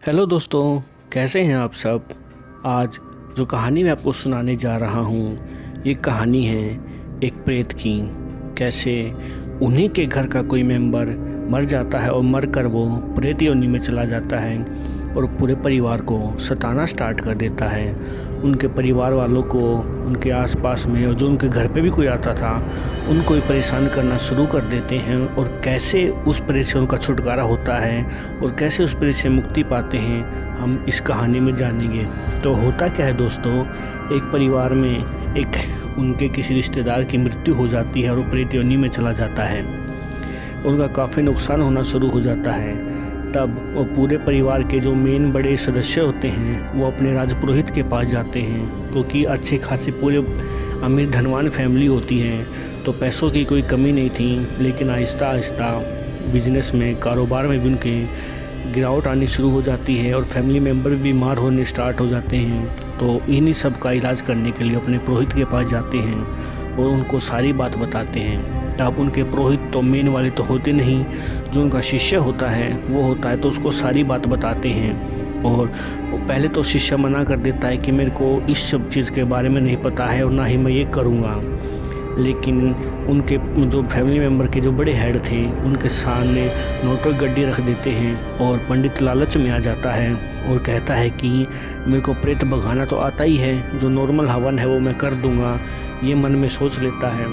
Hello दोस्तों, कैसे हैं आप सब। आज जो कहानी मैं आपको सुनाने जा रहा हूँ, ये कहानी है एक प्रेत की। कैसे उन्हीं के घर का कोई मेंबर मर जाता है और मर कर वो प्रेत योनि में चला जाता है और पूरे परिवार को सताना स्टार्ट कर देता है। उनके परिवार वालों को, उनके आसपास में और जो उनके घर पे भी कोई आता था, उनको ही परेशान करना शुरू कर देते हैं। और कैसे उस प्रेत से उनका छुटकारा होता है और कैसे उस प्रेत से मुक्ति पाते हैं, हम इस कहानी में जानेंगे। तो होता क्या है दोस्तों, एक परिवार में एक उनके किसी रिश्तेदार की मृत्यु हो जाती है और वो प्रेत योनि में चला जाता है। उनका काफ़ी नुकसान होना शुरू हो जाता है। तब वो पूरे परिवार के जो मेन बड़े सदस्य होते हैं वो अपने राजपुरोहित के पास जाते हैं, क्योंकि अच्छे खासे पूरे अमीर धनवान फैमिली होती हैं, तो पैसों की कोई कमी नहीं थी। लेकिन आहिस्ता आहिस्ता बिजनेस में, कारोबार में भी उनके गिरावट आनी शुरू हो जाती है और फैमिली मेम्बर भी बीमार होने स्टार्ट हो जाते हैं। तो इन्हीं सब का इलाज करने के लिए अपने पुरोहित के पास जाते हैं और उनको सारी बात बताते हैं। अब उनके पुरोहित तो मेन वाले तो होते नहीं, जो उनका शिष्य होता है वो होता है, तो उसको सारी बात बताते हैं। और वो पहले तो शिष्य मना कर देता है कि मेरे को इस सब चीज़ के बारे में नहीं पता है और ना ही मैं ये करूँगा। लेकिन उनके जो फैमिली मेम्बर के जो बड़े हेड थे, उनके सामने नोटों की गड्डी रख देते हैं और पंडित लालच में आ जाता है और कहता है कि मेरे को प्रेत भगाना तो आता ही है, जो नॉर्मल हवन है वो मैं कर दूंगा। ये मन में सोच लेता है,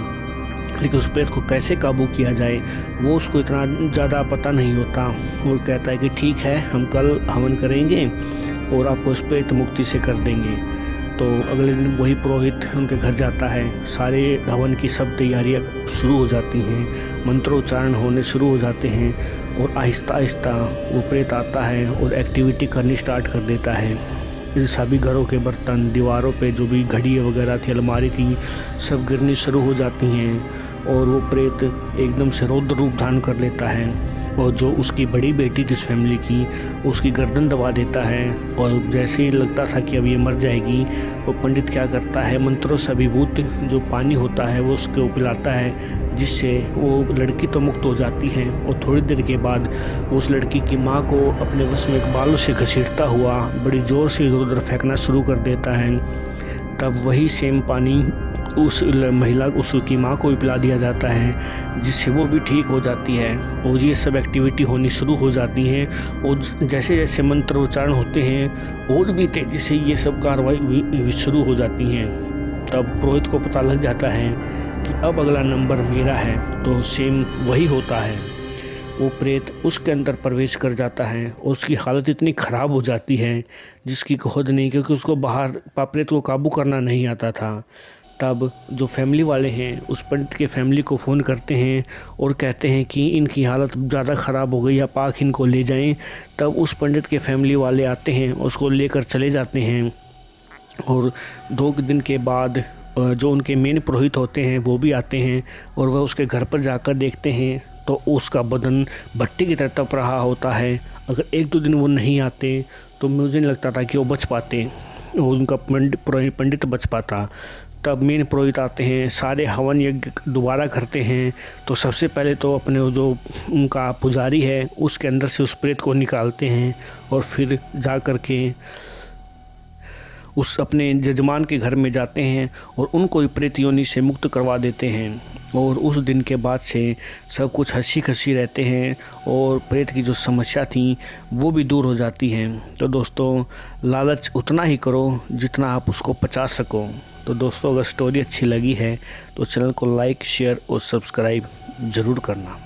लेकिन उस प्रेत को कैसे काबू किया जाए वो उसको इतना ज़्यादा पता नहीं होता। वो कहता है कि ठीक है, हम कल हवन करेंगे और आपको उस प्रेत मुक्ति से कर देंगे। तो अगले दिन वही पुरोहित उनके घर जाता है। सारे हवन की सब तैयारियां शुरू हो जाती हैं, मंत्रोच्चारण होने शुरू हो जाते हैं और आहिस्ता आहिस्ता वो प्रेत आता है और एक्टिविटी करनी स्टार्ट कर देता है। इन सभी घरों के बर्तन, दीवारों पे जो भी घड़ी वगैरह थी, अलमारी थी, सब गिरनी शुरू हो जाती हैं और वो प्रेत एकदम से रौद्र रूप धारण कर लेता है। और जो उसकी बड़ी बेटी थी इस फैमिली की, उसकी गर्दन दबा देता है। और जैसे ही लगता था कि अब ये मर जाएगी, वो पंडित क्या करता है, मंत्रों से अभिभूत जो पानी होता है वो उसको पिलाता है, जिससे वो लड़की तो मुक्त हो जाती है। और थोड़ी देर के बाद उस लड़की की माँ को अपने वश में एक बालों से घसीटता हुआ बड़ी ज़ोर से इधर उधर फेंकना शुरू कर देता है। तब वही सेम पानी उस महिला, उसकी माँ को भी पिला दिया जाता है, जिससे वो भी ठीक हो जाती है। और ये सब एक्टिविटी होनी शुरू हो जाती हैं और जैसे जैसे मंत्र उच्चारण होते हैं और भी तेज़ी से ये सब कार्रवाई शुरू हो जाती हैं। तब पुरोहित को पता लग जाता है कि अब अगला नंबर मेरा है। तो सेम वही होता है, वो प्रेत उसके अंदर प्रवेश कर जाता है और उसकी हालत इतनी ख़राब हो जाती है जिसकी खुद नहीं, क्योंकि उसको बाहर प्रेत को काबू करना नहीं आता था। तब जो फैमिली वाले हैं उस पंडित के फैमिली को फ़ोन करते हैं और कहते हैं कि इनकी हालत ज़्यादा ख़राब हो गई, आप आँख इनको ले जाएं। तब उस पंडित के फैमिली वाले आते हैं, उसको लेकर चले जाते हैं। और 2 दिन के बाद जो उनके मेन पुरोहित होते हैं वो भी आते हैं और वह उसके घर पर जाकर देखते हैं तो उसका बदन भट्टी की तरह तप रहा होता है। अगर 1-2 दिन वो नहीं आते तो मुझे नहीं लगता था कि वो बच पाते, वो उनका पंडित बच पाता। तब मेन पुरोहित आते हैं, सारे हवन यज्ञ दोबारा करते हैं। तो सबसे पहले तो अपने जो उनका पुजारी है उसके अंदर से उस प्रेत को निकालते हैं और फिर जा कर के उस अपने जजमान के घर में जाते हैं और उनको प्रेत योनि से मुक्त करवा देते हैं। और उस दिन के बाद से सब कुछ हंसी खुशी रहते हैं और प्रेत की जो समस्या थी वो भी दूर हो जाती हैं। तो दोस्तों, लालच उतना ही करो जितना आप उसको पचा सको। तो दोस्तों, अगर स्टोरी अच्छी लगी है तो चैनल को लाइक, शेयर और सब्सक्राइब ज़रूर करना।